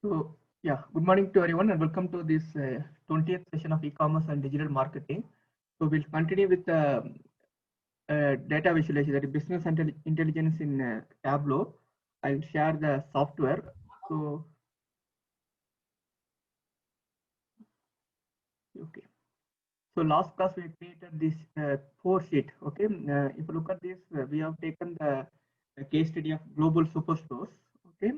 So, yeah, good morning to everyone and welcome to this 20th session of e-commerce and digital marketing. So, we'll continue with the data visualization, that is business intelligence in Tableau. I'll share the software. So, okay. So, last class we created this 4 sheet. Okay. If you look at this, we have taken the case study of global superstores. Okay.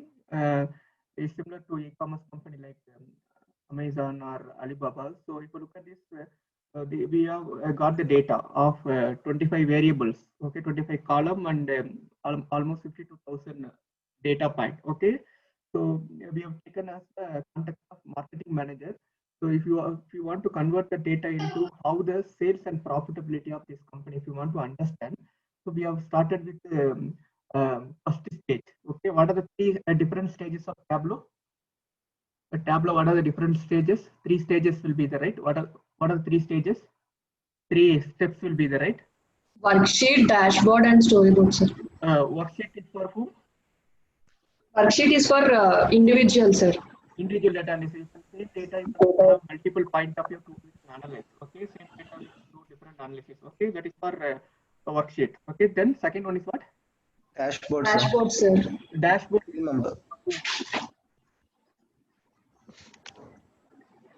It's similar to e-commerce company like Amazon or Alibaba. So if you look at this, we have got the data of 25 variables, okay, 25 column and almost 52,000 data point, okay. So we have taken as the context of marketing manager. So if you want to convert the data into how the sales and profitability of this company, if you want to understand, so we have started with first stage. Okay, what are the three different stages of Tableau? Tableau, what are the different stages? Three stages will be the right. What are the three stages? Three steps will be the right. Worksheet, dashboard, and storyboard, sir. Worksheet is for whom? Worksheet is for individual, sir. Individual data analysis. Same data is have multiple point of view to analyze. Okay, same data we do different analysis. Okay, that is for a worksheet. Okay, then second one is what? Dashboard, Dashboard, sir. Dashboard. Remember.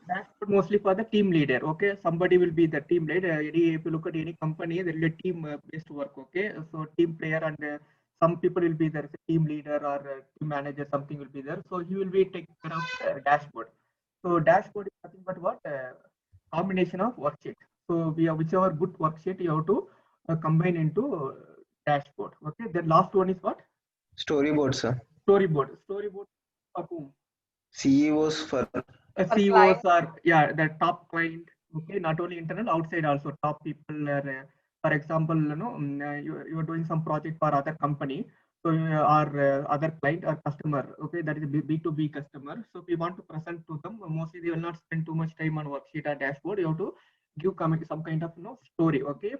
Dashboard mostly for the team leader. Okay, somebody will be the team leader. If you look at any company, there will be a team based work. Okay, so team player and some people will be there as a team leader or team manager. Something will be there. So he will be taking care of dashboard. So dashboard is nothing but what combination of worksheet. So we have whichever good worksheet you have to combine into dashboard. Okay, then last one is what? Storyboard, sir. Storyboard. Storyboard for whom? CEOs for CEOs are, yeah, the top client. Okay, not only internal, outside also top people are, for example, you are doing some project for other company, so our other client or customer, okay, that is a B2B customer. So we want to present to them. Mostly they will not spend too much time on worksheet or dashboard. You have to give some kind of story. Okay,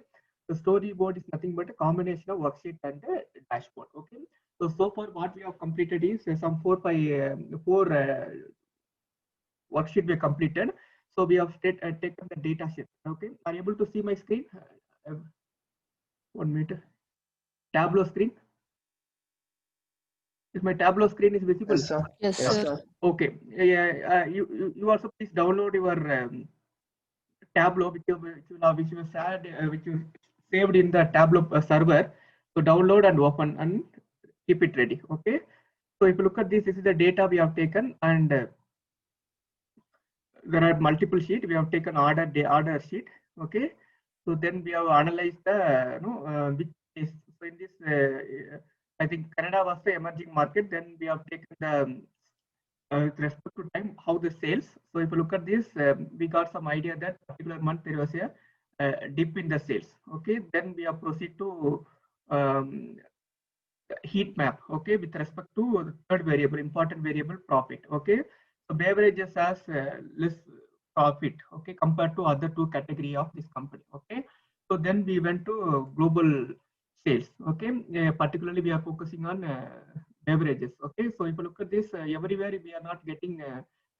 the storyboard is nothing but a combination of worksheet and dashboard. Okay, so far what we have completed is some four worksheet we completed. So we have taken the data sheet. Okay, are you able to see my screen? 1 minute. Tableau screen. Is my Tableau screen is visible? yes, sir. Yes, sir. Okay. Yeah. You also please download your Tableau, which you saved in the Tableau server. So download and open and keep it ready. Okay. So if you look at this is the data we have taken, and there are multiple sheet. We have taken order sheet. Okay, so then we have analyzed the which is, so in this I think Canada was the emerging market. Then we have taken the with respect to time how the sales. So if you look at this, we got some idea that particular month there was a dip in the sales. Okay, then we have proceed to heat map. Okay, with respect to the third variable, important variable, profit. Okay, so beverages has less profit, okay, compared to other two category of this company. Okay, so then we went to global sales. Okay, particularly we are focusing on beverages. Okay, so if you look at this, everywhere we are not getting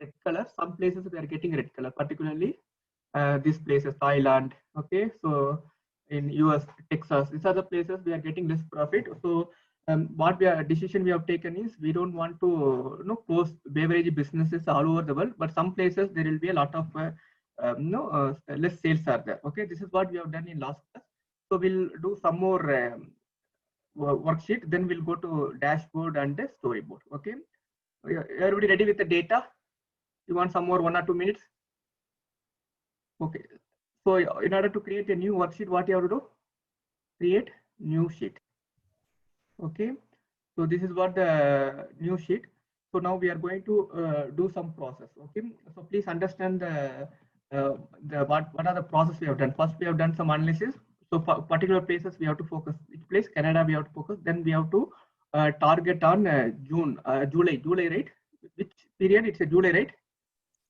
red color. Some places we are getting red color, particularly these places, Thailand. Okay, so in US, Texas, these are the places we are getting less profit. So what decision we have taken is we don't want to close beverage businesses all over the world, but some places there will be a lot of less sales are there. Okay, this is what we have done in last class. So we'll do some more worksheet, then we'll go to dashboard and the storyboard. Okay, everybody ready with the data? You want some more 1 or 2 minutes? Okay, so in order to create a new worksheet, what you have to do? Create new sheet. Okay, so this is what the new sheet. So now we are going to do some process. Okay, so please understand what are the process we have done. First, we have done some analysis. So for particular places we have to focus. Each place, Canada, we have to focus. Then we have to target on July, right? Which period? It's a July, right?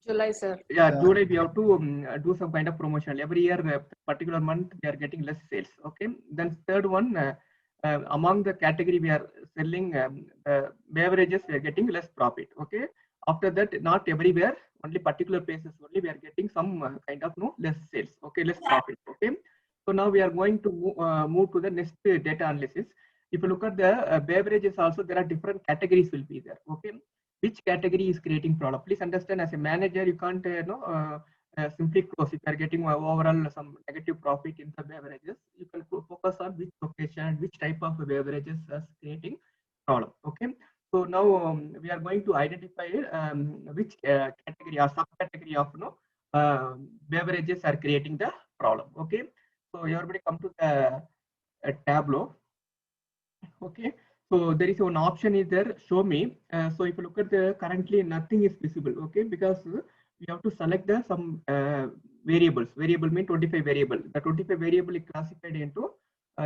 July, sir. Yeah, July we have to do some kind of promotion. Every year, particular month, we are getting less sales. Okay. Then third one, among the category we are selling beverages, we are getting less profit. Okay. After that, not everywhere, only particular places only we are getting some kind of less sales, okay, less profit. Okay, so now we are going to move to the next data analysis. If you look at the beverages also, there are different categories will be there. Okay, which category is creating problem? Please understand, as a manager, you can't simply close. If you are getting overall some negative profit in the beverages, you can focus on which location, which type of beverages is creating problem. Okay, so now we are going to identify which category or subcategory of beverages are creating the problem. Okay, so everybody come to the Tableau. Okay, so there is one option is there, show me. So if you look at the currently nothing is visible. Okay, because we have to select the some variables. Variable mean 25 variable. The 25 variable is classified into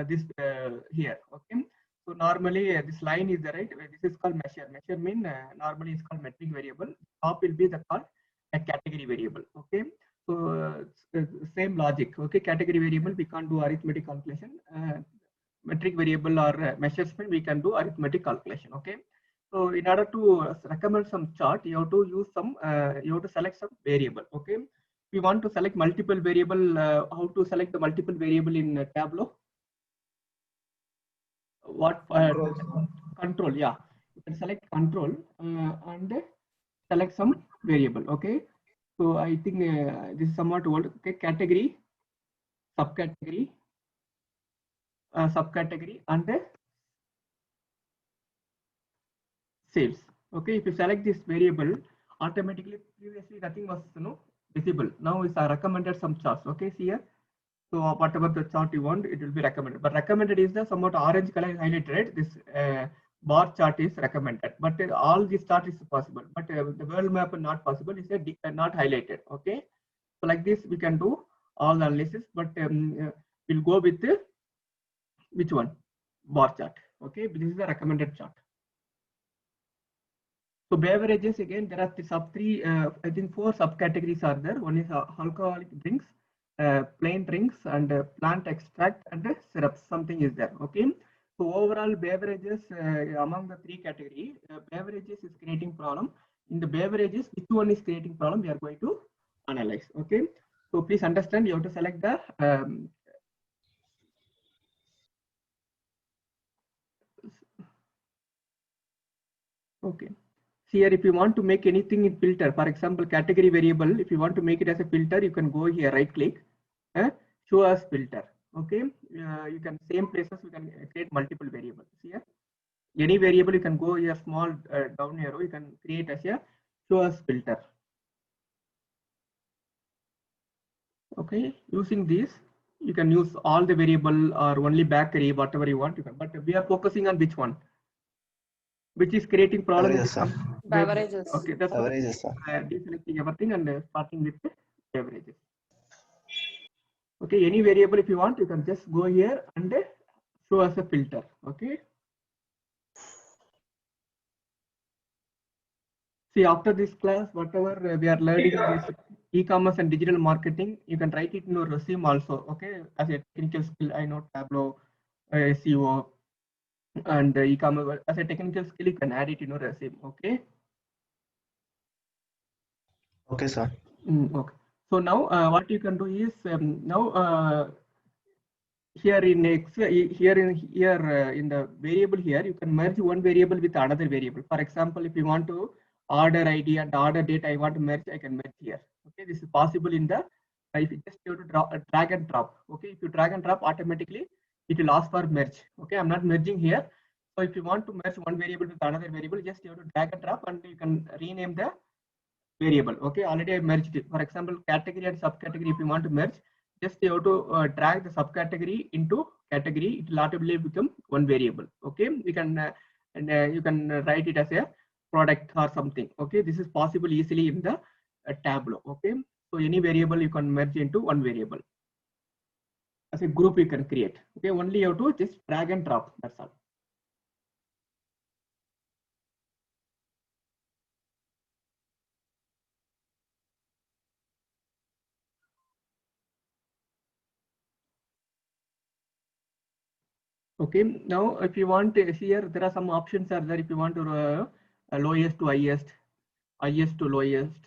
this here. Okay, so normally this line is the right. This is called measure. Measure mean normally is called metric variable. Top will be the called a category variable. Okay, so same logic. Okay, category variable we can't do arithmetic calculation. Metric variable or measurement, we can do arithmetic calculation. Okay, so in order to recommend some chart, you have to use some you have to select some variable. Okay, we want to select multiple variable. How to select the multiple variable in Tableau? What control? Yeah, you can select control and select some variable. Okay, so I think this is somewhat old. Okay, category, subcategory, subcategory, and sales. Okay, if you select this variable, automatically previously nothing was visible. Now it's recommended some charts. Okay, see here. So whatever the chart you want, it will be recommended. But recommended is the somewhat orange color is highlighted. Right? This bar chart is recommended. But all this chart is possible. But the world map not possible. Is not highlighted. Okay, so like this we can do all the analysis. But we'll go with which one? Bar chart. Okay, this is the recommended chart. So beverages, again, there are I think 4 subcategories are there. One is alcoholic drinks, plain drinks, and plant extract and syrups. Something is there. Okay. So overall beverages among the 3 categories, beverages is creating problem. In the beverages, which one is creating problem? We are going to analyze. Okay. So please understand, you have to select the okay. Here, if you want to make anything in filter, for example, category variable, if you want to make it as a filter, you can go here, right click, show as filter. Okay, you can same places you can create multiple variables. Here, any variable you can go here, small down arrow, you can create as a show as filter. Okay, using this, you can use all the variable or only bakery, whatever you want. You can, but we are focusing on which one? Which is creating problem in Beverages, Beverages. Okay, that's beverages, deselecting everything and starting with the beverages. Okay, any variable if you want, you can just go here and show as a filter. Okay. See, after this class, whatever we are learning this e-commerce and digital marketing, you can write it in your resume also. Okay, as a technical skill, I know Tableau, SEO, and e-commerce. As a technical skill, you can add it in your resume. Okay. Okay, sir. Okay. So now what you can do is now here in in the variable here, you can merge one variable with another variable. For example, if you want to order ID and order date, I want to merge, I can merge here. Okay, this is possible in the if you just have to drag and drop. Okay, if you drag and drop, automatically it will ask for merge. Okay, I'm not merging here. So if you want to merge one variable with another variable, just you have to drag and drop, and you can rename the variable. Okay, already I merged it. For example, category and subcategory, if you want to merge, just you have to drag the subcategory into category. It will automatically become one variable. Okay, you can you can write it as a product or something. Okay, this is possible easily in the Tableau. Okay, so any variable you can merge into one variable. As a group you can create. Okay, only you have to just drag and drop. That's all. Okay, now if you want here, there are some options are there if you want to lowest to highest. highest to lowest.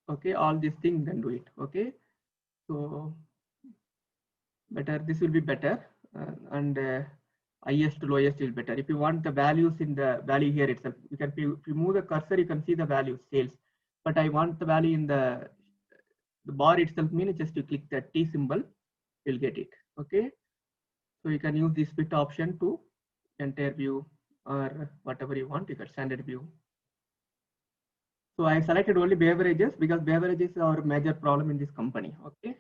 Okay, all these things can do it. Okay, so better, this will be better, and highest to lowest is better. If you want the values in the value here itself, you can, if you move the cursor, you can see the value sales. But I want the value in the bar itself, means just to click the T symbol, you'll get it. Okay, so you can use this fit option to entire view or whatever you want. You got standard view. So I selected only beverages because beverages are a major problem in this company. Okay.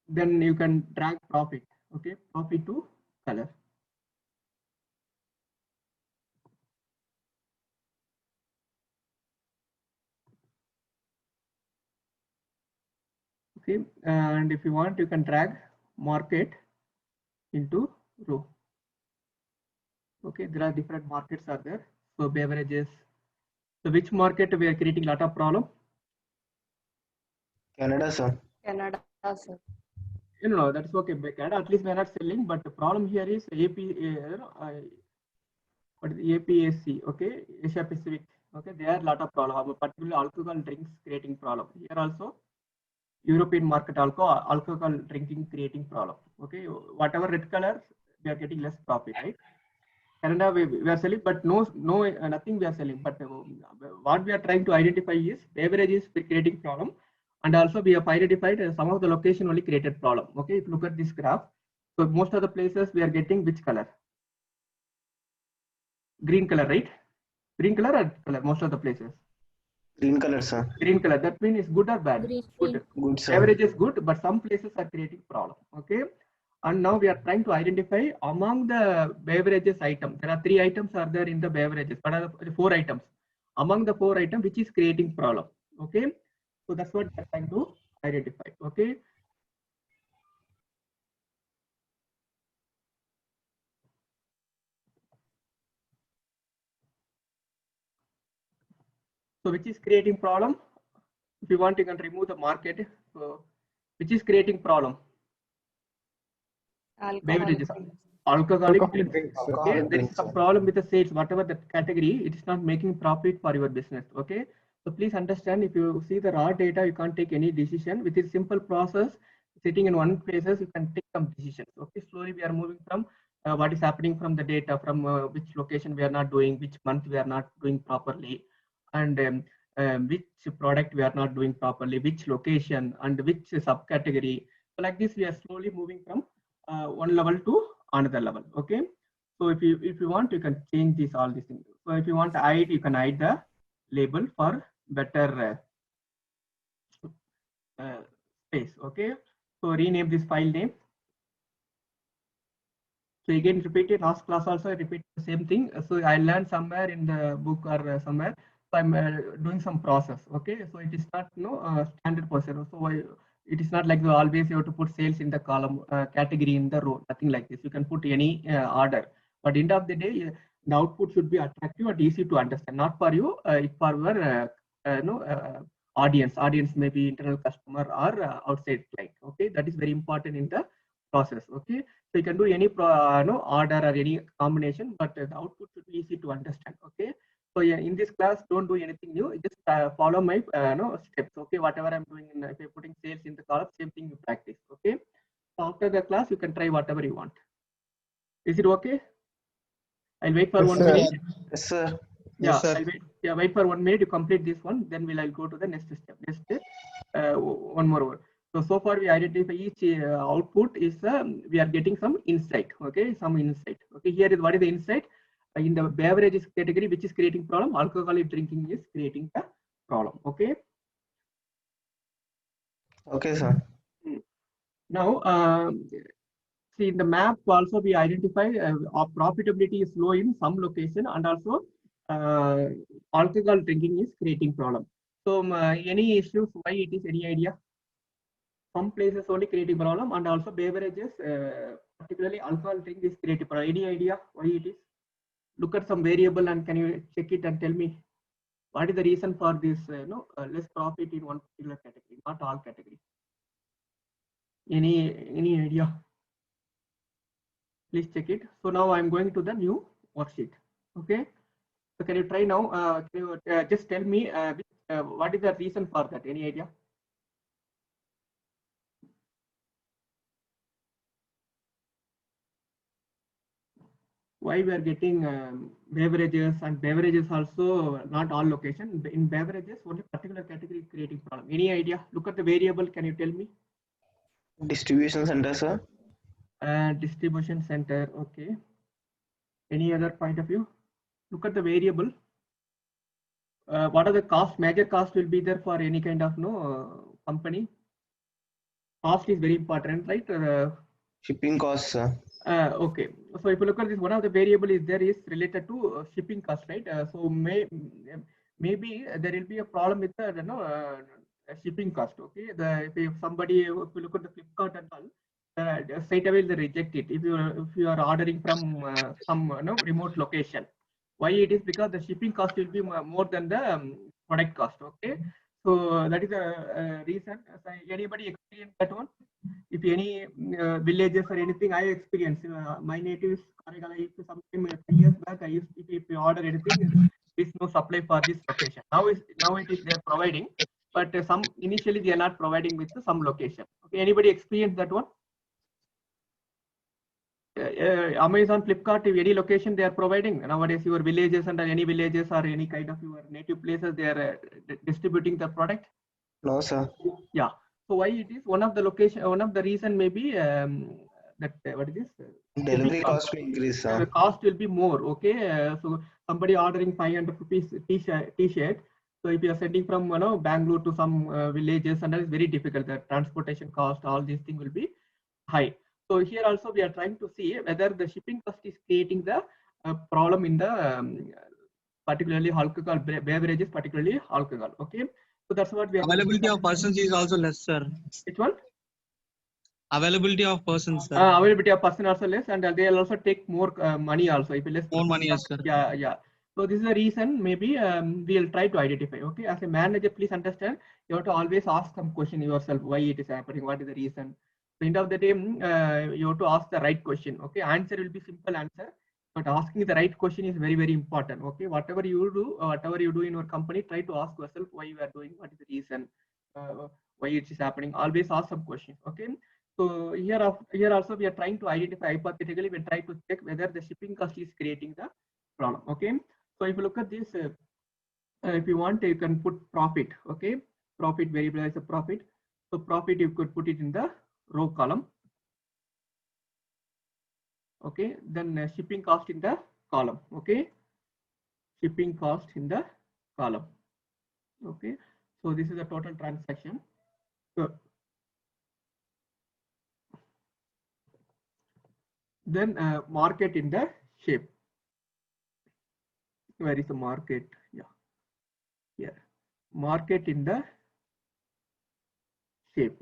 Then you can drag profit. Okay, profit to color. Okay, and if you want, you can drag market into row. Okay, there are different markets are there. So beverages. So which market we are creating a lot of problem? Canada, sir. Canada, sir. No, that's okay. Canada, at least we are not selling, but the problem here is AP, what is APAC? Okay, Asia Pacific. Okay, there are a lot of problem, particularly alcohol drinks creating problem. Here also, European market alcohol drinking creating problem. Okay, whatever red color, we are getting less profit, right? Canada we are selling, but nothing we are selling. But what we are trying to identify is beverages creating problem, and also we have identified some of the location only created problem. Okay, if you look at this graph, so most of the places we are getting which color? Green color, right? Green color or color? Most of the places. Green color, sir. Green color. That means it's good or bad? Green. Good. Good, sir. Average is good, but some places are creating problem. Okay. And now we are trying to identify among the beverages item. There are 3 items are there in the beverages, but are the 4 items. Among the 4 items, which is creating problem. Okay. So that's what we are trying to identify. Okay. So which is creating problem? If you want, you can remove the market. So which is creating problem? Beverages. Alcoholic drinks. Okay, there is some problem with the sales, whatever the category, it is not making profit for your business. Okay, so please understand, if you see the raw data, you can't take any decision. With this simple process, sitting in one places, you can take some decisions. Okay, slowly we are moving from what is happening from the data, from which location we are not doing, which month we are not doing properly, and which product we are not doing properly, which location and which subcategory. So like this, we are slowly moving from one level to another level. Okay, so if you want, you can change this all these things. So if you want to hide, you can hide the label for better space. Okay, so rename this file name. So again, repeat it. Last class also I repeat the same thing. So I learned somewhere in the book or somewhere. So I'm doing some process. Okay, so it is not standard procedure. So it is not like you always you have to put sales in the column, category in the row, nothing like this. You can put any order, but end of the day, the output should be attractive and easy to understand. Not for you, it's for your audience. Audience may be internal customer or outside client. Okay, that is very important in the process. Okay, so you can do any order or any combination, but the output should be easy to understand. Okay. So yeah, in this class, don't do anything new. Just follow my steps. Okay, whatever I'm doing, if you're putting sales in the column, same thing you practice. Okay. So after the class, you can try whatever you want. Is it okay? I'll wait for 1 minute. Yes, sir. Yeah, Yes, sir. I'll wait. Yeah, wait for 1 minute. You complete this one, then I'll go to the next step. Next step, one more word. So far we identify each output is we are getting some insight. Okay, some insight. Okay, here is what is the insight in the beverages category, which is creating problem. Alcoholic drinking is creating the problem. Okay. Okay, sir. Now, see in the map also we identify our profitability is low in some location, and also alcohol drinking is creating problem. So any issues why it is, any idea? Some places only creating problem, and also beverages, particularly alcohol drink is creating problem. Any idea why it is? Look at some variable and can you check it and tell me what is the reason for this less profit in one particular category, not all categories. Any idea? Please check it. So now I'm going to the new worksheet. Okay. So can you try now? Can you just tell me what is the reason for that? Any idea? Why we are getting beverages, and beverages also not all location. In beverages, only particular category is creating problem. Any idea? Look at the variable. Can you tell me? Distribution center, sir. Distribution center. Okay. Any other point of view? Look at the variable. What are the cost? Major cost will be there for any kind of company. Cost is very important, right? Shipping costs, sir. Okay, so if you look at this, one of the variable is there is related to shipping cost, right? So maybe there will be a problem with the shipping cost. Okay, if somebody, if you look at the Flipkart and all, straight away they reject it. If you are ordering from some remote location, why it is? Because the shipping cost will be more than the product cost. Okay, so that is a reason. So anybody experience that one? If any villages or anything, I experienced. My native is Karagala. If sometime 3 years back, I used, if you order anything, there is no supply for this location. Now it is they are providing, but some initially they are not providing with some location. Okay, anybody experience that one? Amazon, Flipkart, if any location they are providing nowadays, your villages and any villages or any kind of your native places, they are distributing the product. No, sir. Yeah. So why it is one of the location, one of the reason maybe that what is this? Delivery cost will increase, The sir. cost will be more. Okay. So somebody ordering 500 rupees t-shirt. So if you are sending from Bangalore to some villages, and that is very difficult. The transportation cost, all these things will be high. So here also we are trying to see whether the shipping cost is creating the problem in the particularly alcohol beverages, particularly alcohol. Okay. So that's what we are. Availability of persons is also less, sir. Which one? Availability of persons, sir. Availability of person also less, and they will also take more money also. If less More money, yes, sir. Yeah, yeah. So this is the reason. Maybe we'll try to identify. Okay, as a manager, please understand. You have to always ask some question yourself. Why it is happening? What is the reason? So end of the day, you have to ask the right question. Okay, answer will be simple answer, but asking the right question is very, very important. Okay, whatever you do in your company, try to ask yourself why you are doing, what is the reason, why it is happening. Always ask some questions. Okay. So here also we are trying to identify, hypothetically we try to check whether the shipping cost is creating the problem. Okay. So if you look at this, if you want, you can put profit. Okay. Profit variable as a profit. So profit, you could put it in the row column. Okay. Then shipping cost in the column. Okay. Shipping cost in the column. Okay. So this is the total transaction. So then market in the shape. Where is the market? Yeah, here. Market in the shape.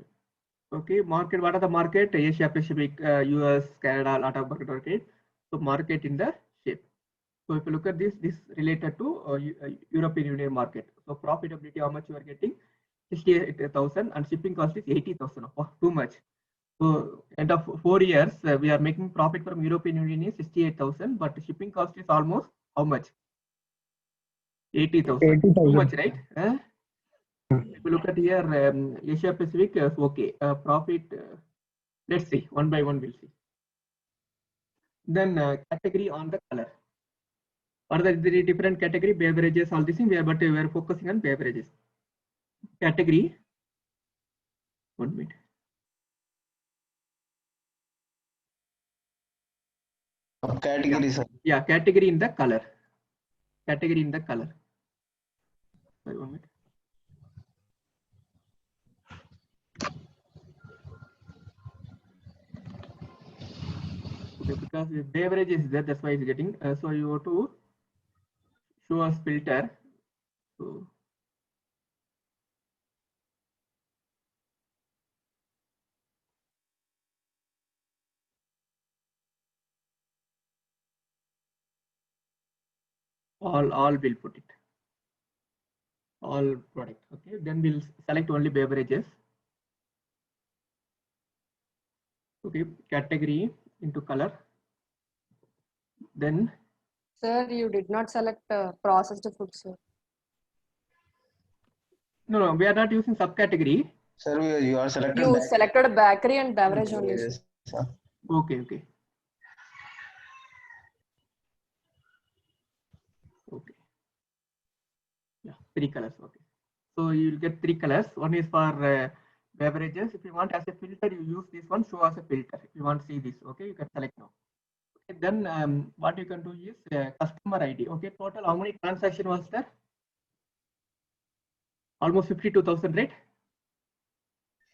Okay, market. What are the market? Asia Pacific, US, Canada, lot of market. So market in the shape. So if you look at this related to European Union market. So profitability, how much you are getting? 68,000, and shipping cost is 80,000. Oh, too much. So end of 4 years, we are making profit from European Union is 68,000, but shipping cost is almost how much? 80,000. Too much, right? If you look at here, Asia Pacific, okay. Profit, let's see, one by one we'll see. Then category on the color. What are the different category? Beverages, all this thing, but we are focusing on beverages. Category. 1 minute. Category, sir. Yeah, category in the color. Category in the color. Sorry, 1 minute. Okay, because the beverage is there, that's why it's getting. So you have to show us filter. So all will put it. All product. Okay, then we'll select only beverages. Okay, category into color. Then Sir, you did not select processed food, sir. No, we are not using subcategory. Sir, you are selected You back. selected bakery and beverage only, sir. Yes, sir. Okay. Okay. Yeah, 3 colors. Okay. So you'll get 3 colors. One is for beverages. If you want as a filter, you use this one. Show as a filter. If you want to see this, okay, you can select now. Okay, then what you can do is customer ID. Okay, total how many transaction was there? Almost 52,000, right?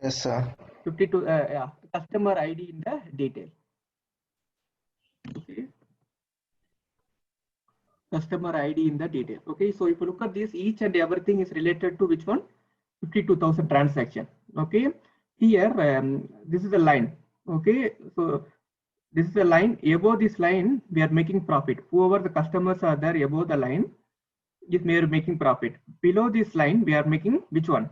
Yes, sir. 52. Yeah, customer ID in the detail. Okay. Customer ID in the detail. Okay, so if you look at this, each and everything is related to which one? 52,000 transaction. Okay, here this is a line. Okay, so this is a line. Above this line, we are making profit. Whoever the customers are there above the line is making profit. Below this line, we are making which one?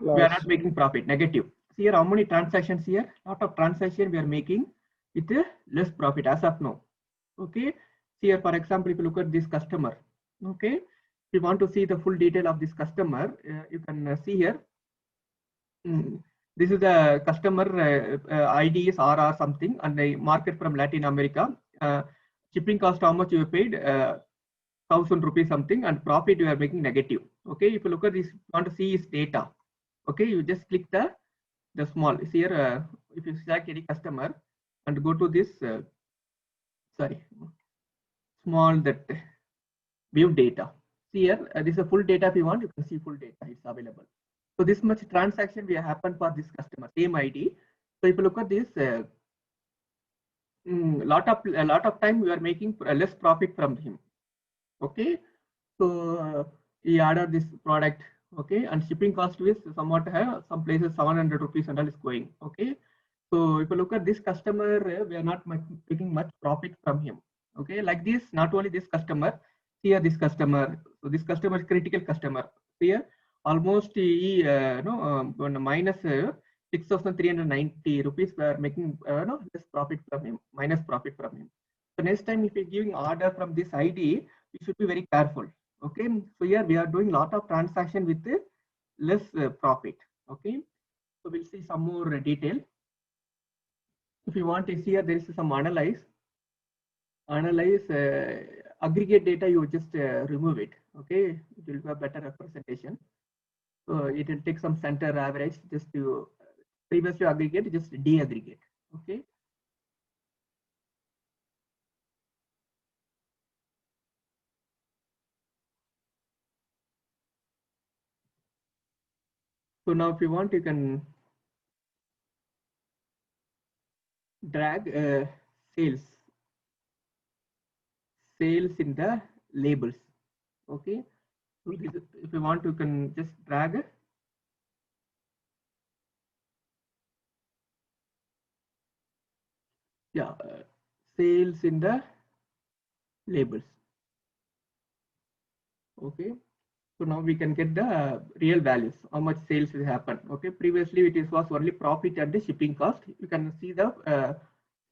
We are not making profit, negative. See here, how many transactions here? Lot of transaction we are making with less profit as of now. Okay, here for example, if you look at this customer, okay, if you want to see the full detail of this customer, you can see here. This is the customer ID is RR something, and the market from Latin America. Shipping cost, how much you paid? 1,000 rupees something, and profit you are making negative. Okay, if you look at this, you want to see his data. Okay, you just click the small. See here, if you select any customer and go to this, small that view data. See here, this is a full data. If you want, you can see full data. It's available. So this much transaction will happen for this customer, same ID. So if you look at this, a lot of time we are making less profit from him. Okay, so he ordered this product. Okay, and shipping cost is somewhat high. Some places 700 rupees and all is going. Okay, so if you look at this customer, we are not making much profit from him. Okay, like this, not only this customer, here this customer. So this customer is critical customer. Here almost minus 6,390 rupees we are making less profit from him, minus profit from him. So next time if you're giving order from this ID, you should be very careful. Okay, so here we are doing lot of transaction with less profit. Okay, so we'll see some more detail. If you want to see here, there is some analyze aggregate data. You just remove it. Okay, it will have better representation. So it will take some center average just to previously aggregate, just de-aggregate. Okay. So now if you want, you can drag sales in the labels. Okay. So this is, if you want, you can just drag sales in the labels. Okay, so now we can get the real values, how much sales will happen. Okay, previously it was only profit and the shipping cost. You can see the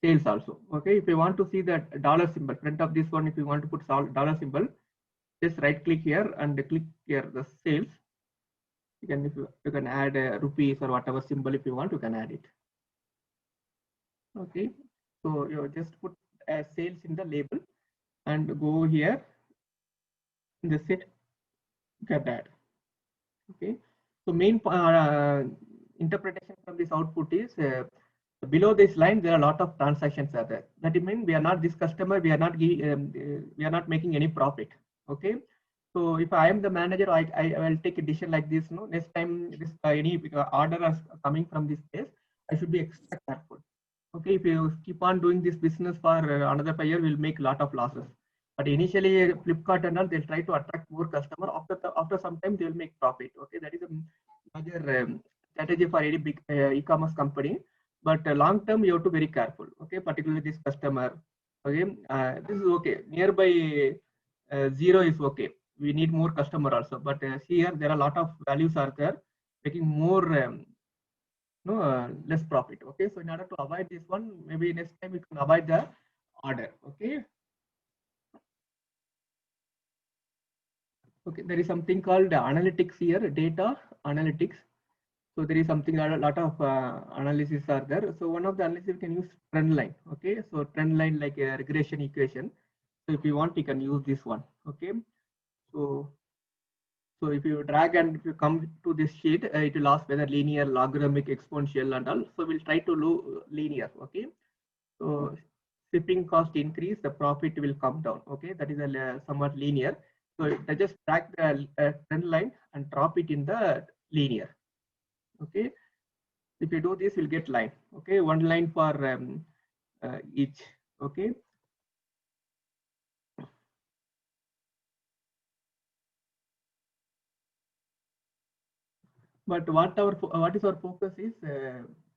sales also. Okay, if you want to see the dollar symbol front of this one, if you want to put dollar symbol, just right click here and click here the sales. You can, if you can add rupees or whatever symbol if you want, you can add it. Okay, so you just put sales in the label and go here in the set, get that. Okay, so main interpretation from this output is below this line there are a lot of transactions are there. That means we are not this customer, we are not making any profit. Okay, so if I am the manager, I will take a decision like this. No, next time this any order is coming from this place, I should be extra careful. Okay, if you keep on doing this business for another 5 years, we'll make a lot of losses. But initially, Flipkart and all, they'll try to attract more customer. After some time, they'll make profit. Okay, that is a major strategy for any big e-commerce company. But long term, you have to be very careful. Okay, particularly this customer. Okay, this is okay. Nearby 0 is okay. We need more customer also. But here, there are a lot of values are there, making more. Less profit. Okay, so in order to avoid this one, maybe next time we can avoid the order. Okay, Okay, there is something called analytics here, data analytics. So there is something, a lot of analysis are there. So one of the analysis you can use trend line. Okay, so trend line like a regression equation. So if you want, you can use this one. Okay, so if you drag and if you come to this sheet, it will ask whether linear, logarithmic, exponential, and all. So we'll try to do linear. Okay, so shipping cost increase, the profit will come down. Okay, that is a somewhat linear. So I just drag the trend line and drop it in the linear. Okay, if you do this, you'll get line. Okay, one line for each. Okay. But what is our focus is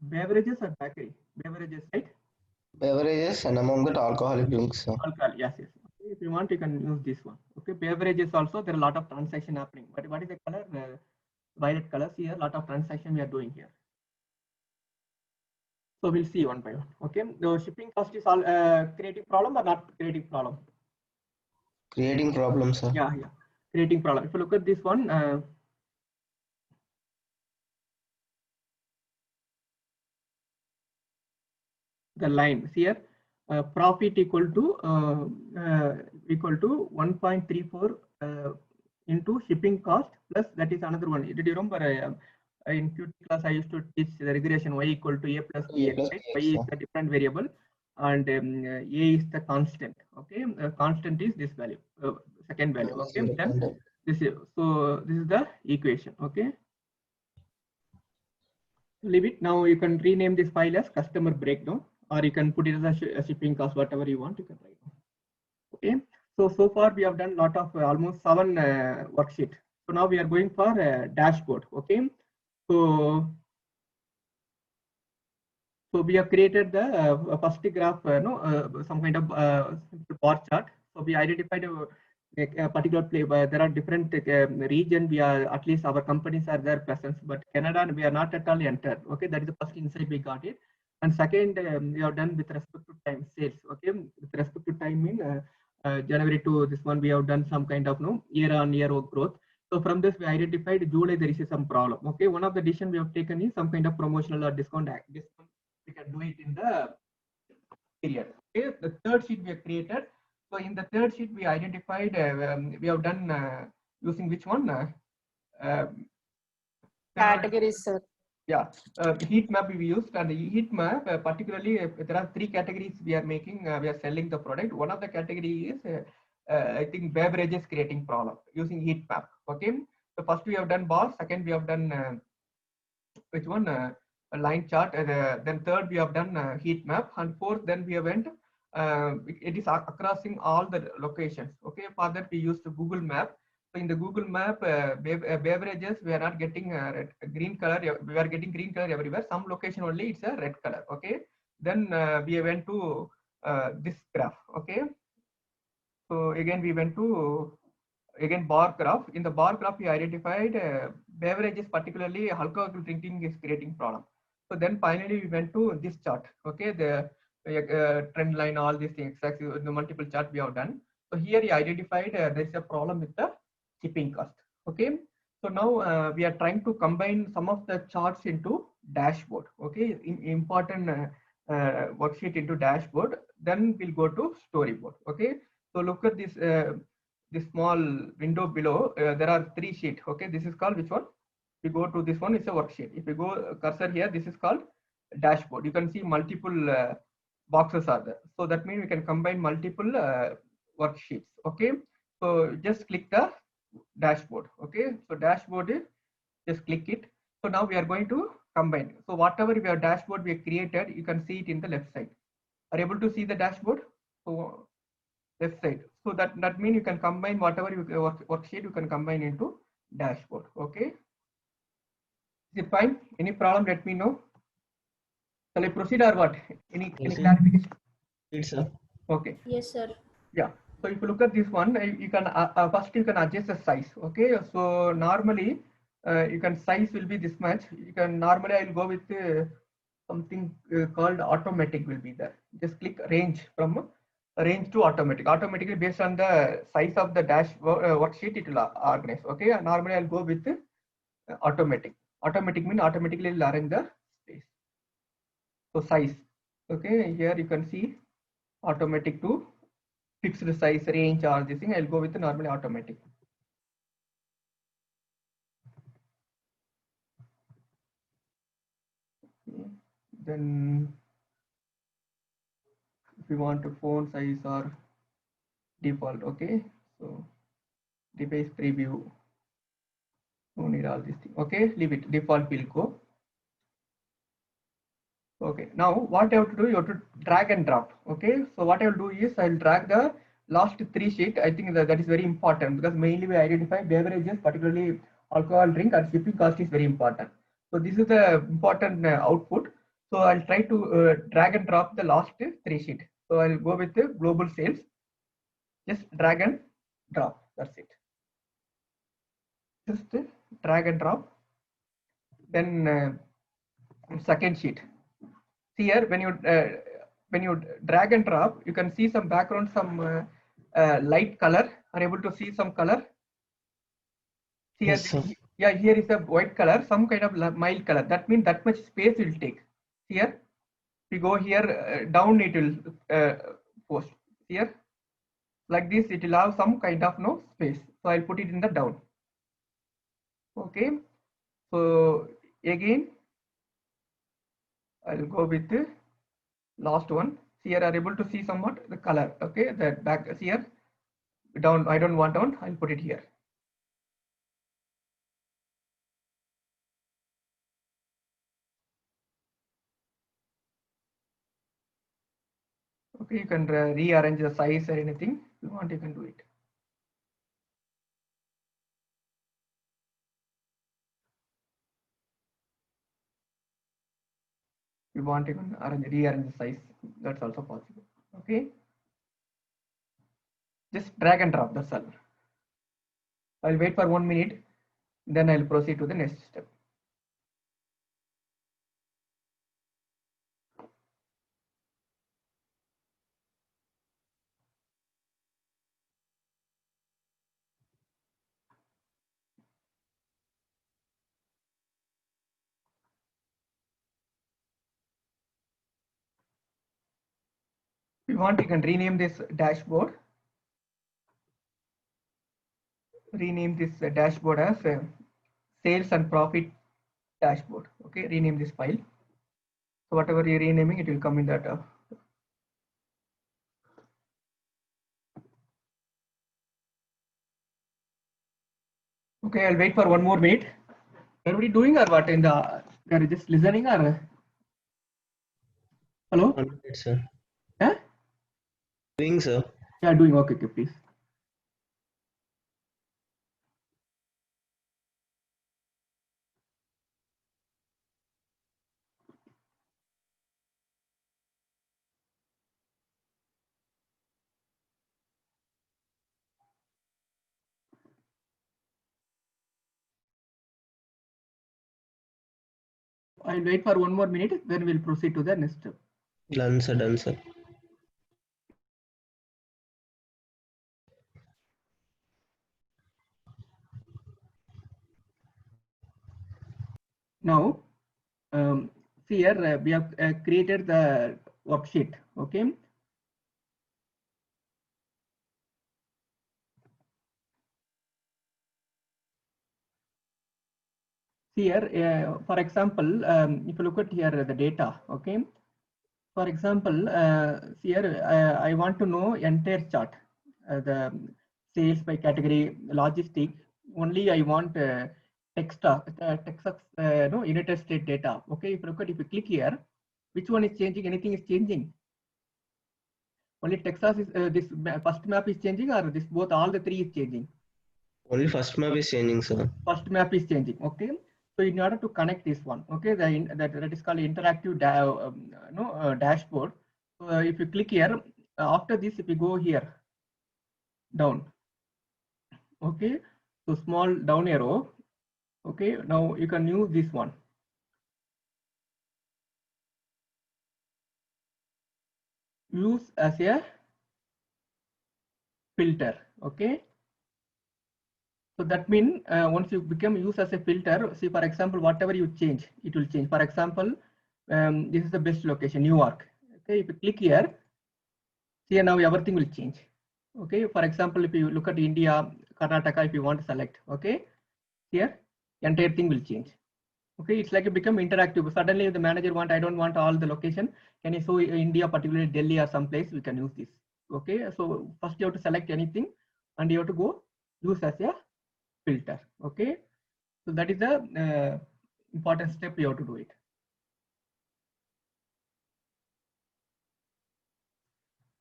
beverages or bakery? Beverages, right? Beverages and among that alcoholic drinks, sir. Alcohol, yes, yes. Okay, if you want, you can use this one. Okay, beverages also, there are a lot of transaction happening. But what is the color? Violet colors here, a lot of transaction we are doing here. So we'll see one by one. Okay, the shipping cost is all creating problem or not creating problem? Creating problems, sir. Yeah, yeah, creating problem. If you look at this one, the line here, profit equal to 1.34 into shipping cost plus that is another one. Did you remember in QT class I used to teach the regression y equal to a plus A bx, plus right? bx, Y is sir. the different variable and a is the constant. Okay, constant is this value, second value. Okay, then this is, so this is the equation. Okay, leave it. Now you can rename this file as customer breakdown, or you can put it as a shipping cost, whatever you want, you can write. Okay, so far we have done lot of almost 7 worksheet. So now we are going for dashboard. Okay, so we have created the first graph, some kind of simple bar chart. So we identified a particular play where there are different region. We are, at least our companies are there presence, but Canada we are not at all entered. Okay, that is the first insight we got it. And second, we have done with respect to time sales. Okay, with respect to time in January to this one, we have done some kind of year-on-year growth. So from this, we identified July there is some problem. Okay, one of the decision we have taken is some kind of promotional or discount. We can do it in the period. Okay, the third sheet we have created. So in the third sheet, we identified we have done using which one? Categories, sir. Yeah, heat map we used, and the heat map particularly there are 3 categories we are making. We are selling the product. One of the category is I think beverages creating problem using heat map. Okay, so first we have done bar. Second we have done which one? A line chart. Then third we have done heat map, and fourth then we went. It is crossing all the locations. Okay, for that we used the Google Map. So in the Google Map, beverages we are not getting green color. We are getting green color everywhere. Some location only it's a red color. Okay. Then we went to this graph. Okay. So again we went to bar graph. In the bar graph we identified beverages, particularly alcohol drinking is creating problem. So then finally we went to this chart. Okay, the trend line, all these things, the multiple chart we have done. So here we identified there is a problem with the shipping cost. Okay, so now we are trying to combine some of the charts into dashboard. Okay, important worksheet into dashboard. Then we'll go to storyboard. Okay, so look at this. This small window below, there are 3 sheets. Okay, this is called which one? We go to this one, it's a worksheet. If you go cursor here, this is called dashboard. You can see multiple boxes are there. So that means we can combine multiple worksheets. Okay, so just click the dashboard. Okay, so dashboard is just click it. So now we are going to combine. So whatever we have dashboard we have created, you can see it in the left side. Are you able to see the dashboard? So left side. So that means you can combine whatever you worksheet, you can combine into dashboard. Okay, is it fine? Any problem, let me know. Shall I proceed or what? Any clarification? Yes, sir. Okay. Yes, sir. Yeah, so if you look at this one, you can first you can adjust the size. Okay, so normally you can size will be this much. You can normally I'll go with something called automatic will be there. Just click range from Range to automatic. Automatically based on the size of the dash worksheet, it will organize. Okay, and normally I'll go with automatic. Automatic means automatically it will arrange the space. So size. Okay, here you can see automatic to fixed size, range, or this thing. I'll go with the normally automatic. Okay. Then if you want to font size or default, okay, so device preview, no need all these things. Okay, leave it, default will go. Okay, now what you have to do, you have to drag and drop. Okay, so what I will do is I will drag the last 3 sheet. I think that is very important because mainly we identify beverages, particularly alcohol drink, and shipping cost is very important. So this is the important output. So I'll try to drag and drop the last 3 sheet. So I'll go with the global sales. Just drag and drop. That's it. Just drag and drop. Then second sheet. See here when you drag and drop, you can see some background, some light color. Are able to see some color? See Yes, here, sir. yeah, here is a white color, some kind of mild color. That means that much space will take. Here, we go here down, it will post here like this. It will have some kind of no space. So I'll put it in the down. Okay. So again, I'll go with the last one. Here are able to see somewhat the color. Okay, the back here down. I don't want down. I'll put it here. Okay, you can rearrange the size or anything if you want. You can do it. If you want, you can rearrange the size. That's also possible. Okay. Just drag and drop. That's all. I'll wait for 1 minute. Then I'll proceed to the next step. If you want, you can rename this dashboard. Rename this dashboard as sales and profit dashboard. Okay, rename this file. So whatever you're renaming, it will come in that. Okay, I'll wait for 1 more minute. Everybody doing or what? In the they're just listening or hello? 1 minute, sir. Yeah, Doing, sir. yeah, doing okay, okay, please. I'll wait for 1 more minute, then we'll proceed to the next step. Done, sir. Done, sir. Now, see here we have created the worksheet. Okay. See here, for example, if you look at here the data, okay. For example, see here, I want to know entire chart, the sales by category, logistic. Only I want Texas, no, United States data. Okay, if you look at, if you click here, which one is changing? Anything is changing? Only Texas is this first map is changing, or this both all the 3 is changing? Only first map is changing, sir. First map is changing. Okay. So in order to connect this one, okay, that is called interactive dashboard. So if you click here, after this, if you go here down, okay, so small down arrow, okay, now you can use this one. Use as a filter. Okay. So that means once you become used as a filter, see for example, whatever you change, it will change. For example, this is the best location, New York. Okay, if you click here, see now everything will change. Okay, for example, if you look at India, Karnataka, if you want to select, okay, here entire thing will change. Okay, it's like it become interactive. Suddenly, if the manager I don't want all the location. Can you show India, particularly Delhi or some place? We can use this. Okay, so first you have to select anything, and you have to go use as a filter. Okay, so that is the important step you have to do it.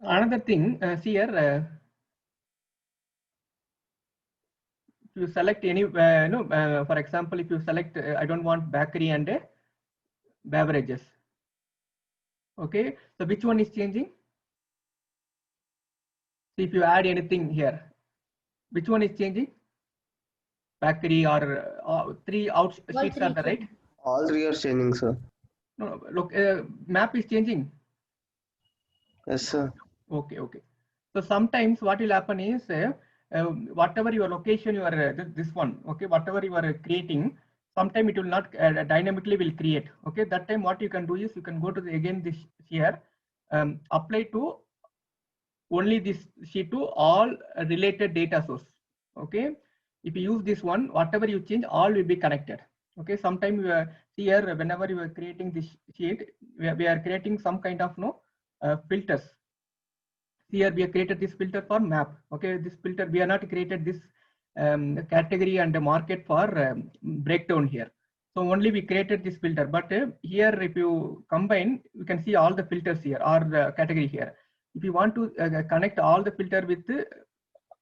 Another thing, see here, if you select any, for example, if you select, I don't want bakery and beverages. Okay, so which one is changing? See if you add anything here, which one is changing? Bakery or three out sheets are the right? All three are changing, sir. No, look, map is changing. Yes, sir. Okay, okay. So sometimes what will happen is whatever your location you are this one, okay, whatever you are creating, sometime it will not dynamically will create. Okay, that time what you can do is you can go to the again this here, apply to only this sheet to all related data source. Okay, if you use this one, whatever you change, all will be connected. Okay, sometime you here whenever you are creating this sheet, we are creating some kind of filters. Here we have created this filter for map. Okay, this filter we are not created this category and the market for breakdown here. So only we created this filter, but here if you combine, you can see all the filters here or the category here. If you want to connect all the filter with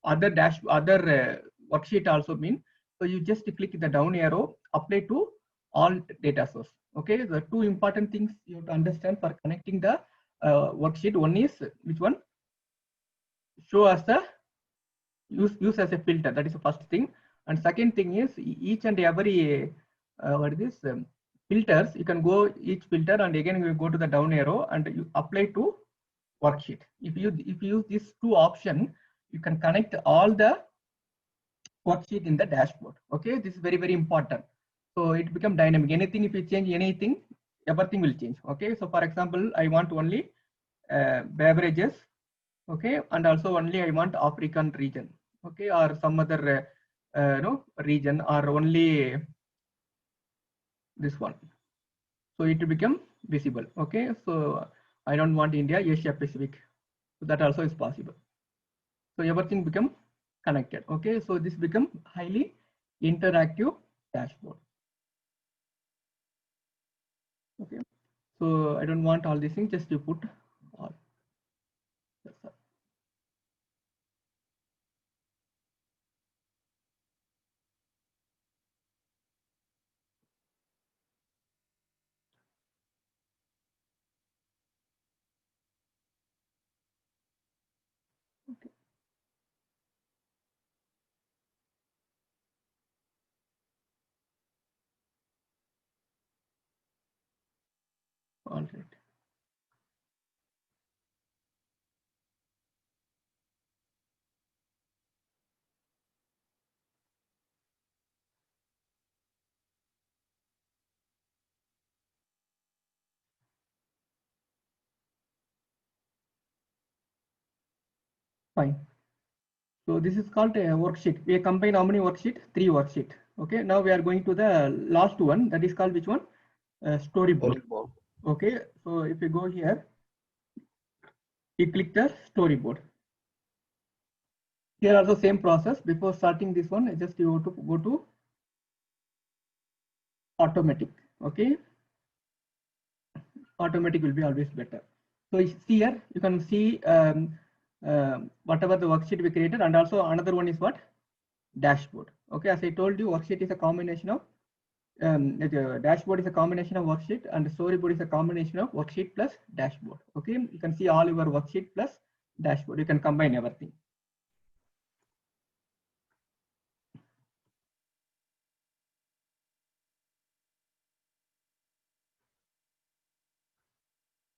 other worksheet also mean, so you just click the down arrow, apply to all data source. Okay, the two important things you have to understand for connecting the worksheet. One is which one? Show as the use as a filter. That is the first thing. And second thing is each and every what is this filters. You can go each filter and again you go to the down arrow and you apply to worksheet. If you use these two options, you can connect all the worksheet in the dashboard. Okay, this is very important. So it become dynamic. Anything if you change anything, everything will change. Okay, so for example, I want only beverages. Okay, and also only I want African region. Okay, or some other region, or only this one. So it will become visible. Okay, so I don't want India, Asia Pacific. So that also is possible. So everything become connected. Okay, so this become highly interactive dashboard. Okay, so I don't want all these things, just you put all. That's all. Okay. All right. Fine. So this is called a worksheet. We combine how many worksheet? 3 worksheet. Okay. Now we are going to the last one. That is called which one? Storyboard. Okay. So if you go here, you click the storyboard. Here also same process. Before starting this one, just you have to go to automatic. Okay. Automatic will be always better. So see here, you can see whatever the worksheet we created, and also another one is what? Dashboard. Okay, as I told you, worksheet is a combination of the dashboard is a combination of worksheet, and the storyboard is a combination of worksheet plus dashboard. Okay, you can see all your worksheet plus dashboard. You can combine everything.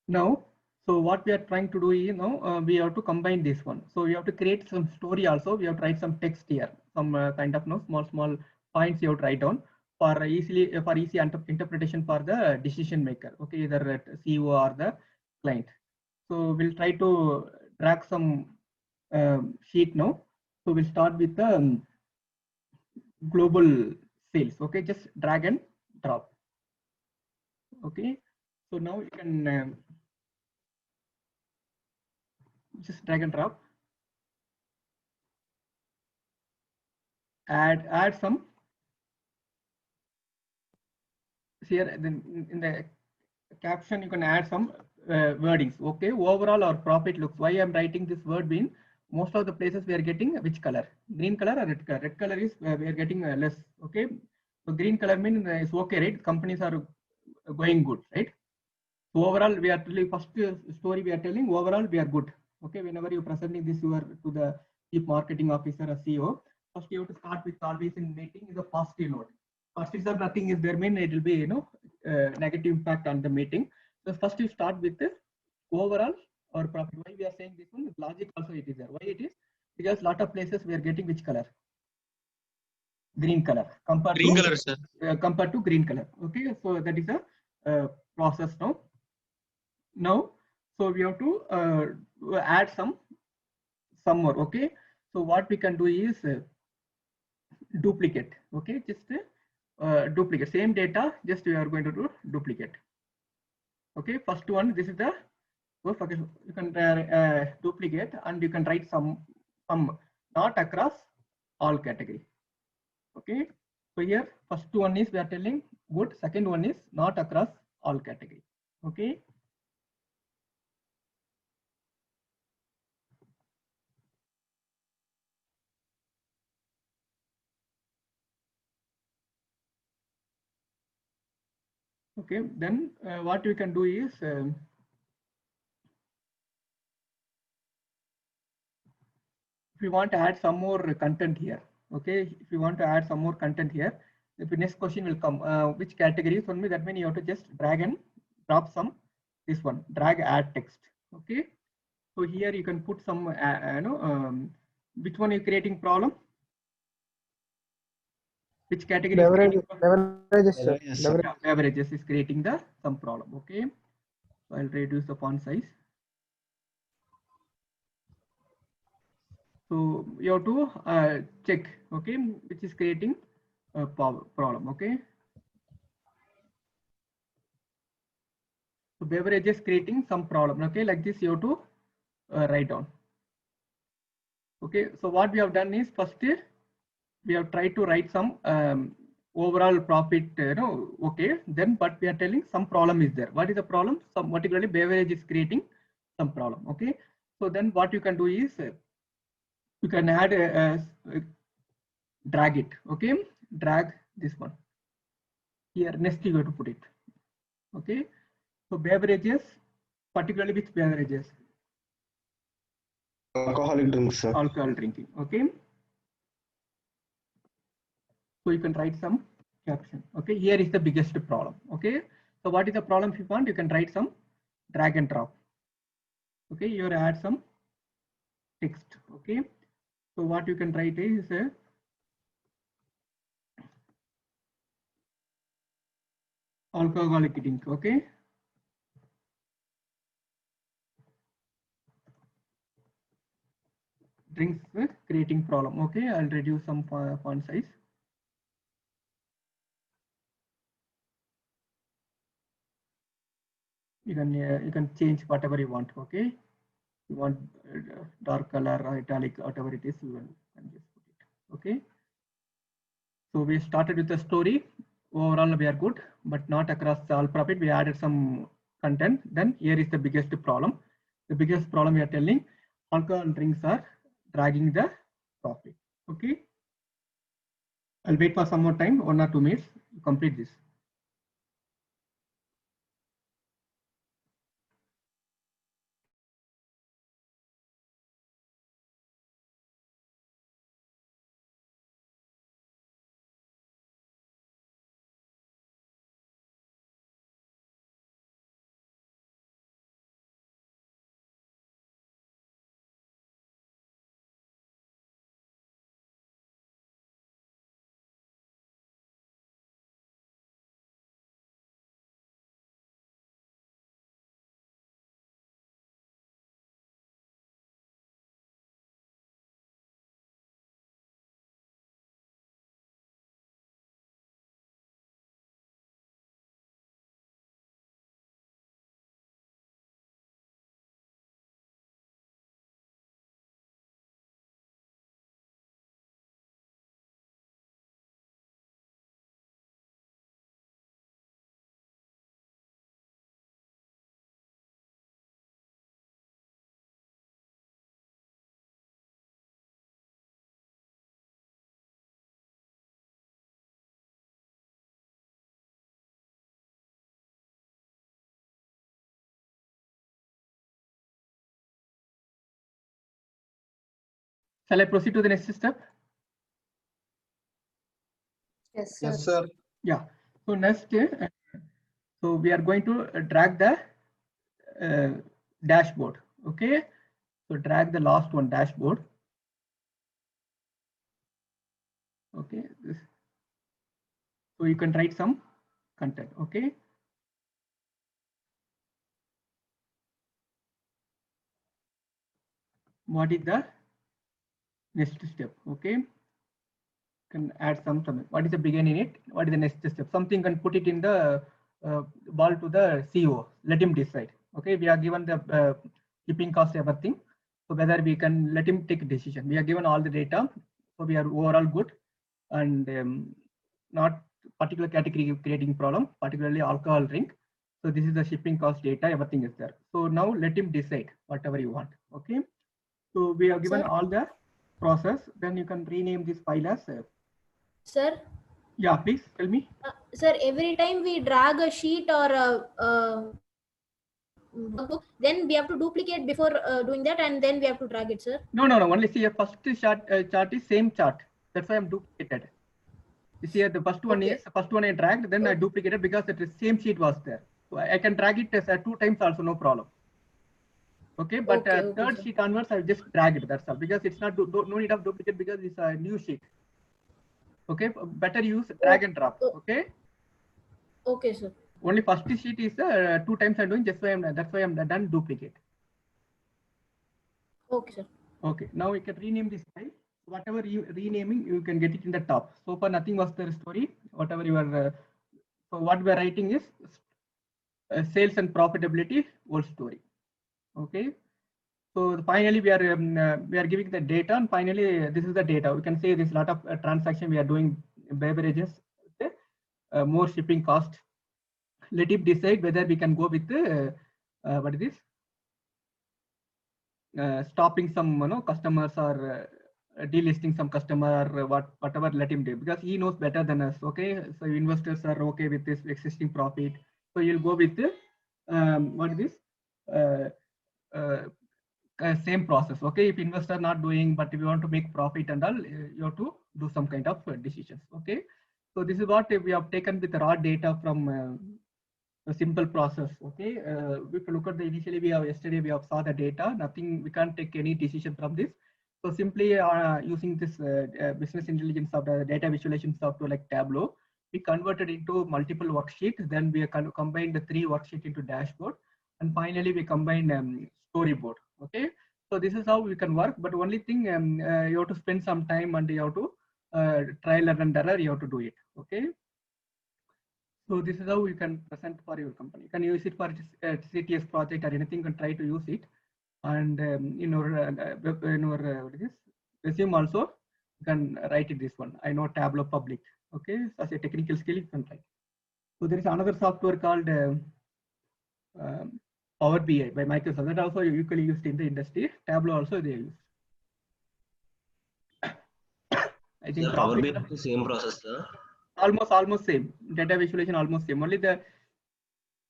Now So what we are trying to do is now we have to combine this one. So we have to create some story also. We have to write some text here, some kind of small points you have to write down for easy interpretation for the decision maker. Okay, either at CEO or the client. So we'll try to drag some sheet now. So we'll start with the global sales. Okay, just drag and drop. Okay, so now you can just drag and drop. Add some here. Then in the caption you can add some wordings. Okay, overall our profit looks. Why I'm writing this word being most of the places we are getting which color? Green color or red color? Red color is we are getting less. Okay, so green color means is okay, right? Companies are going good, right? So overall we are telling first story we are telling overall we are good. Okay, whenever you presenting this you are to the chief marketing officer or CEO, first you have to start with always in meeting is a positive note. First is nothing is there mean it will be negative impact on the meeting. So first you start with the overall or profit. Why we are saying this one? Logic also it is there. Why it is? Because lot of places we are getting which color? Green color Green color, sir. compared to green color. Okay, so that is a process now. Now, so we have to add some more. Okay, so what we can do is duplicate. Okay, just duplicate same data. Just we are going to do duplicate. Okay, first one. This is the you can duplicate and you can write some not across all category. Okay, so here first one is we are telling good. Second one is not across all category. Okay. Okay, then what we can do is if we want to add some more content here. Okay, if you want to add some more content here, the next question will come. Which categories for me? That means you have to just drag and drop some. This one, drag add text. Okay, so here you can put some. Which one is creating problem? Which category? Beverages, sir. Beverages, sir. Beverages. Beverages is creating the some problem. Okay, so I'll reduce the font size. So you have to check, okay, which is creating a problem. Okay, so beverages creating some problem. Okay, like this you have to write down. Okay, so what we have done is first we have tried to write some overall profit, okay, then but we are telling some problem is there. What is the problem? Some particularly beverage is creating some problem. Okay, so then what you can do is you can add drag it. Okay, drag this one here. Next you have to put it. Okay, so beverages, particularly which beverages? Alcoholic drinks, sir. Alcohol drinking. Okay, so you can write some caption. Okay, here is the biggest problem. Okay, so what is the problem? If you want, you can write some drag and drop. Okay, you add some text. Okay, so what you can write is alcoholic drink. Okay, drinks creating problem. Okay, I'll reduce some font size. You can change whatever you want. Okay, you want dark color or italic, whatever it is, you can just put it. Okay, so we started with the story. Overall we are good, but not across all profit. We added some content. Then here is the biggest problem. The biggest problem we are telling alcohol drinks are dragging the profit. Okay, I'll wait for some more time, 1 or 2 minutes to complete this. Shall I proceed to the next step? Yes, sir. Yes, sir. Yeah. So next, so we are going to drag the dashboard. Okay. So drag the last one, dashboard. Okay. So you can write some content. Okay. What is the next step? Okay. Can add something. What is the beginning in it? What is the next step? Something can put it in the ball to the CEO. Let him decide. Okay. We are given the shipping cost, everything. So whether we can let him take a decision. We are given all the data. So we are overall good and not particular category creating problem, particularly alcohol drink. So this is the shipping cost data, everything is there. So now let him decide whatever you want. Okay. So we have given Sir? all the process. Then you can rename this file as. Sir, Yeah, please tell me. sir, every time we drag a sheet or a book, then we have to duplicate before doing that, and then we have to drag it, sir. No. Only see a first chart is same chart. That's why I'm duplicated. You see the first one Okay. is the first one I dragged, then I duplicated because the same sheet was there. So I can drag it as 2 times also, no problem. Okay, but Okay, third sir. sheet onwards I just drag it. That's all, because it's not no need of duplicate because it's a new sheet. Okay, better use drag and drop. Okay. Okay, sir. Only first sheet is 2 times I'm doing. That's why I'm done duplicate. Okay, sir. Okay, now we can rename this file. Whatever you renaming, you can get it in the top. So far nothing was the story. Whatever you are, so what we are writing is sales and profitability whole story. Okay. So finally we are giving the data, and finally this is the data. We can say this lot of transaction we are doing beverages, okay? More shipping cost. Let it decide whether we can go with the what is this? Stopping some customers or delisting some customer or whatever. Let him do because he knows better than us. Okay, so investors are okay with this existing profit, so you'll go with the what is this? Same process. Okay, if investor not doing, but if you want to make profit and all, you have to do some kind of decisions. Okay, so this is what we have taken with raw data from a simple process. Okay, if you look at the initially yesterday we have saw the data, nothing, we can't take any decision from this. So simply using this business intelligence software, data visualization software like Tableau, we converted into multiple worksheets. Then we combined the 3 worksheets into dashboard, and finally we combined storyboard. Okay, so this is how we can work. But only thing you have to spend some time and you have to trial and error. You have to do it. Okay. So this is how you can present for your company. You can use it for CTS project or anything. You can try to use it, and in our what is this? Resume also you can write it this one. I know Tableau Public. Okay, so as a technical skill you can write. So there is another software called Power BI by Microsoft that also usually used in the industry. Tableau also they use. I think The Power BI is the same process, sir. Almost same. Data visualization almost same. Only the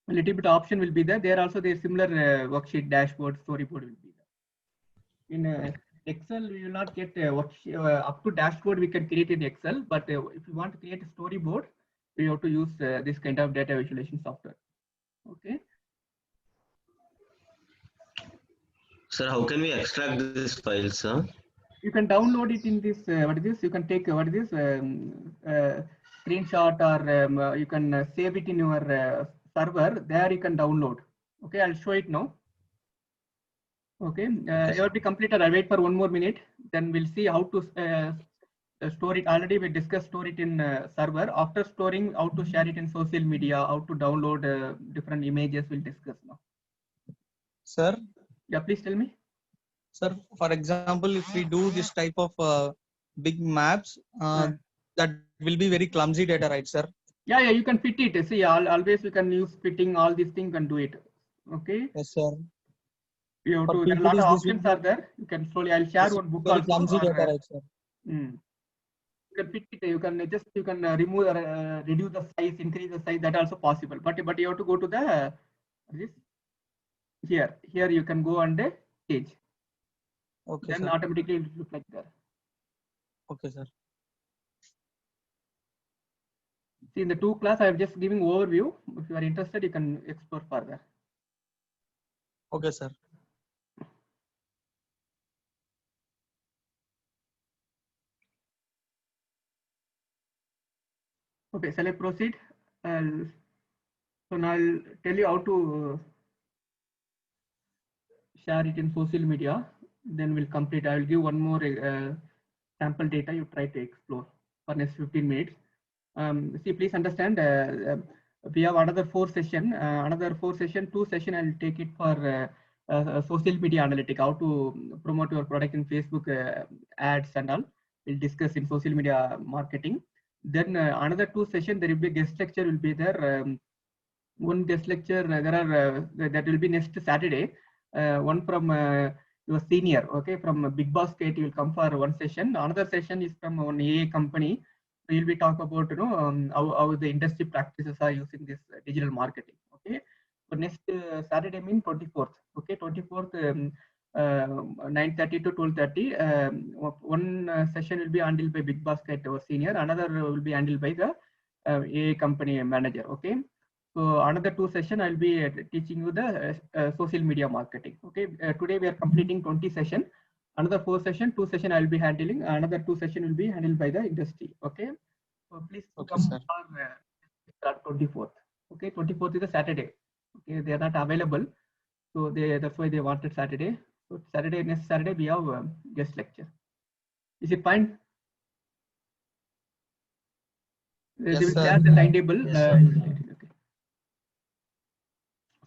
little bit option will be there. There also their similar worksheet, dashboard, storyboard will be there. In Excel, we will not get up to dashboard. We can create in Excel, but if you want to create a storyboard, we have to use this kind of data visualization software. Okay. Sir, how can we extract this file, sir? You can download it in this. What is this? You can take what is this screenshot, or you can save it in your server. There you can download. Okay, I'll show it now. Okay, you have to complete it. I'll wait for 1 more minute. Then we'll see how to store it. Already we discussed store it in server. After storing, how to share it in social media, how to download different images. We'll discuss now. Sir, Yeah, please tell me. sir, for example, if we do this type of big maps, that will be very clumsy data, right, sir? Yeah, you can fit it. See, always we can use fitting all these things and do it. Okay. Yes, sir. You have For to, there are a lot of options are there. You can slowly. I'll share one book very also. clumsy Or, data, right, sir? You can fit it. You can remove or reduce the size, increase the size. That also possible. But you have to go to the this here. Here you can go and change. Okay, Then sir. automatically it will look like that. Okay, sir. See, in the 2 class, I am just giving overview. If you are interested, you can explore further. Okay, sir. Okay, shall I proceed? So now I'll tell you how to share it in social media. Then we'll complete. I will give one more sample data you try to explore for next 15 minutes. See, please understand, we have another 4 session, 2 session I'll take it for social media analytic, how to promote your product in Facebook ads and all. We'll discuss in social media marketing. Then another 2 session, there will be guest lecture will be there. One guest lecture, there are that will be next Saturday. One from your senior, okay, from Big Basket, you will come for one session. Another session is from one AA company. So you'll be talk about how the industry practices are using this digital marketing. Okay, so next Saturday mean 24th. Okay, 24th. 9:30 to 12:30. One session will be handled by Big Basket, our senior. Another will be handled by the AA company manager. Okay. So another 2 session I'll be teaching you the social media marketing. Okay, today we are completing 20 session. Another 4 session, 2 session I'll be handling. Another 2 session will be handled by the industry. Okay, so please Okay, come sir. for 24th. Okay, 24th is a Saturday. Okay, they are not available, so that's why they wanted Saturday. So Saturday, next Saturday we have guest lecture. Is it fine? They Yes, will sir. share the timetable. Yes, sir. Okay.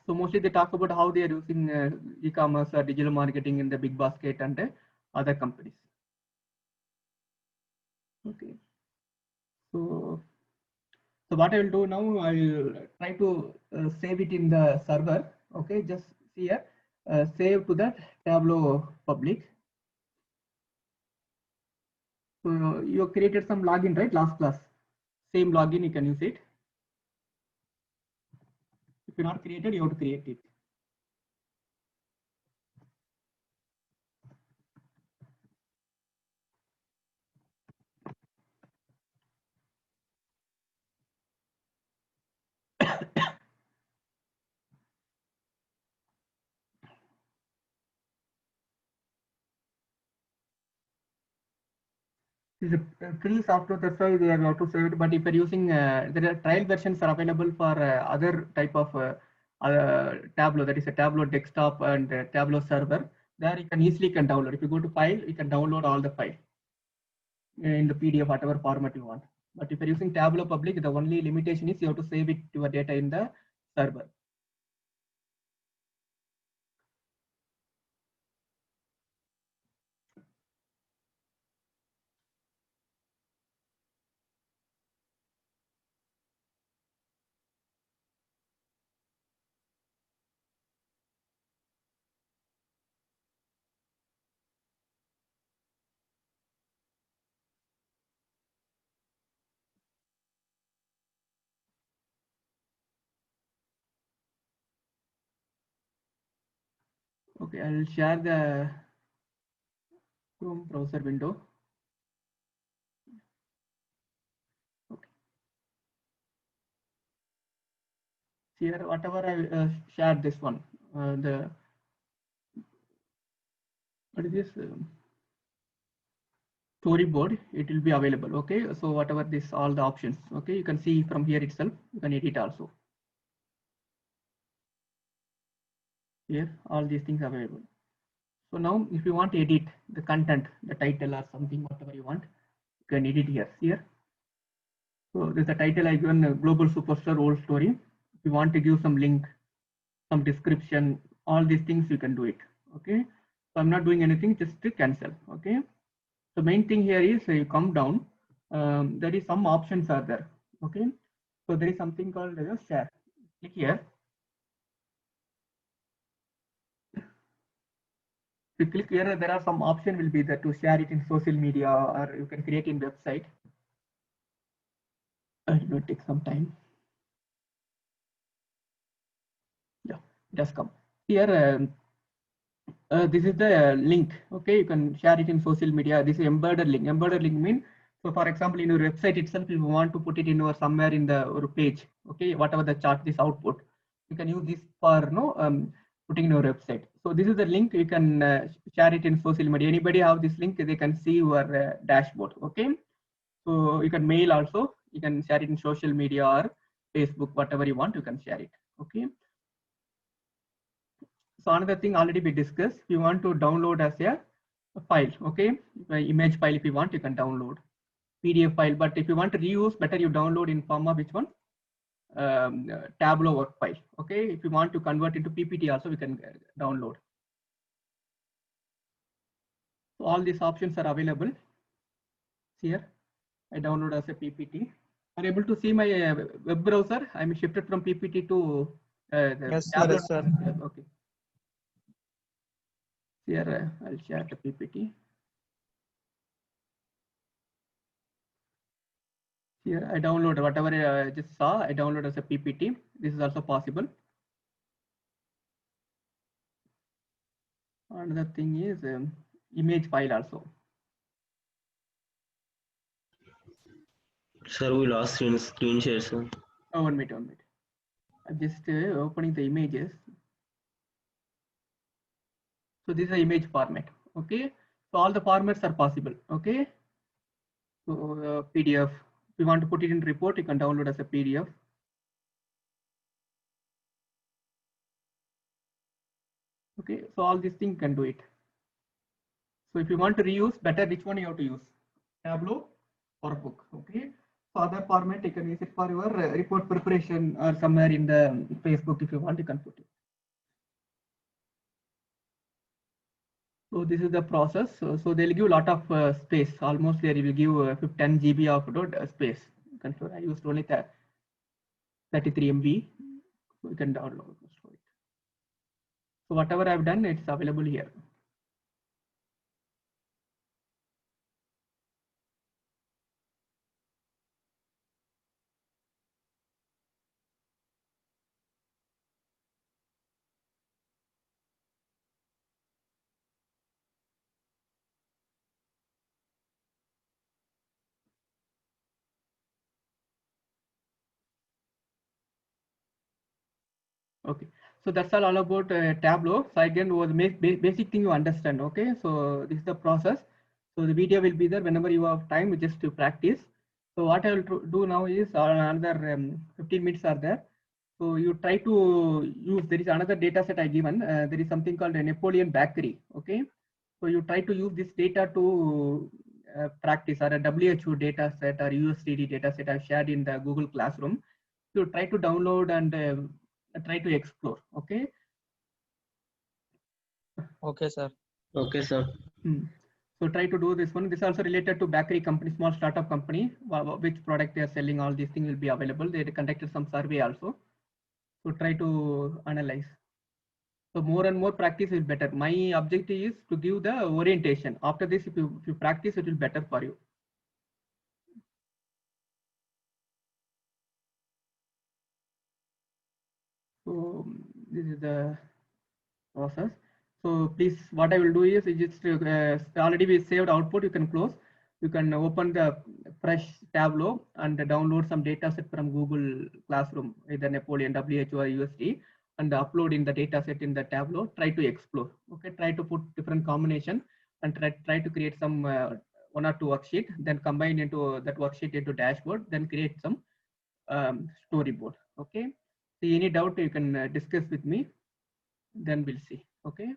So mostly they talk about how they are using e-commerce or digital marketing in the Big Basket and other companies. Okay. So what I will do now, I will try to save it in the server. Okay, just see here, save to that Tableau public. So you created some login, right? Last class, same login, you can use it. If you're not created, you have to create it. This is a free software, that's why they have to save it. But if you're using, there are trial versions are available for other type of Tableau, that is a Tableau desktop and Tableau server. There you can easily download. If you go to file, you can download all the file in the PDF, whatever format you want. But if you're using Tableau public, the only limitation is you have to save it your data in the server. Okay, I'll share the Chrome browser window. Okay. Here, whatever I shared this one, the what is this storyboard? It will be available. Okay, so whatever this all the options. Okay, you can see from here itself. You can edit also. Here, all these things are available. So now, if you want to edit the content, the title or something, whatever you want, you can edit here. Here. So there's a title I given Global Superstar Old Story. If you want to give some link, some description, all these things you can do it. Okay. So I'm not doing anything, just to cancel. Okay. The main thing here is you come down. There is some options are there. Okay. So there is something called share. Click here. If you click here, there are some option will be there to share it in social media or you can create in website. It will take some time. Yeah, it has come. Here, This is the link. Okay, you can share it in social media. This is embedded link. Embedded link means, so for example, in your website itself, if you want to put it in your somewhere in the or page, okay, whatever the chart, this output, you can use this for putting in your website. So this is the link. You can share it in social media. Anybody have this link, they can see your dashboard. Okay, so you can mail also. You can share it in social media or Facebook, whatever you want, you can share it. Okay. So another thing already we discussed, if you want to download as a file, okay, image file, if you want, you can download PDF file, but if you want to reuse, better you download in form of which one? Tableau work file. Okay, if you want to convert into PPT also, we can download. So all these options are available here. I download as a PPT. Are you able to see my web browser? I'm shifted from PPT to the Yes, sir. Tableau. Yes, sir. Okay. Here I'll share the PPT. Here I download whatever I just saw. I download as a PPT. This is also possible. Another thing is image file also. Sir, we lost screen share, sir. Oh, 1 minute, 1 minute. I'm just opening the images. So this is the image format. Okay. So all the formats are possible. Okay. So PDF. If you want to put it in report, you can download as a PDF. Okay. So all these things can do it. So if you want to reuse, better which one you have to use? Tableau or book. Okay. So other format you can use it for your report preparation or somewhere in the Facebook. If you want, you can put it. So this is the process. So they'll give a lot of space. Almost there you will give 10 GB of space. I used only 33 MB. So you can download it. So whatever I've done, it's available here. Okay, so that's all about Tableau. So again, was basic thing you understand. Okay, so this is the process. So the video will be there whenever you have time, just to practice. So what I will do now is another 15 minutes are there. So you try to use, there is another data set I given. There is something called a Napoleon Bakery. Okay, so you try to use this data to practice, or a WHO data set or USDD data set I've shared in the Google Classroom. So try to download and try to explore. Okay. Okay, sir. Okay, sir. So try to do this one. This is also related to bakery company, small startup company, which product they are selling. All these things will be available. They conducted some survey also. So try to analyze. So more and more practice is better. My objective is to give the orientation. After this, if you practice, it will be better for you. So this is the process. So please, what I will do is just already we saved output. You can close. You can open the fresh Tableau and download some data set from Google Classroom, either Napoleon, WHO or USD, and upload in the data set in the Tableau. Try to explore. Okay, try to put different combination and try to create some 1 or 2 worksheet. Then combine into that worksheet into dashboard. Then create some storyboard. Okay. So any doubt you can discuss with me. Then we'll see. Okay.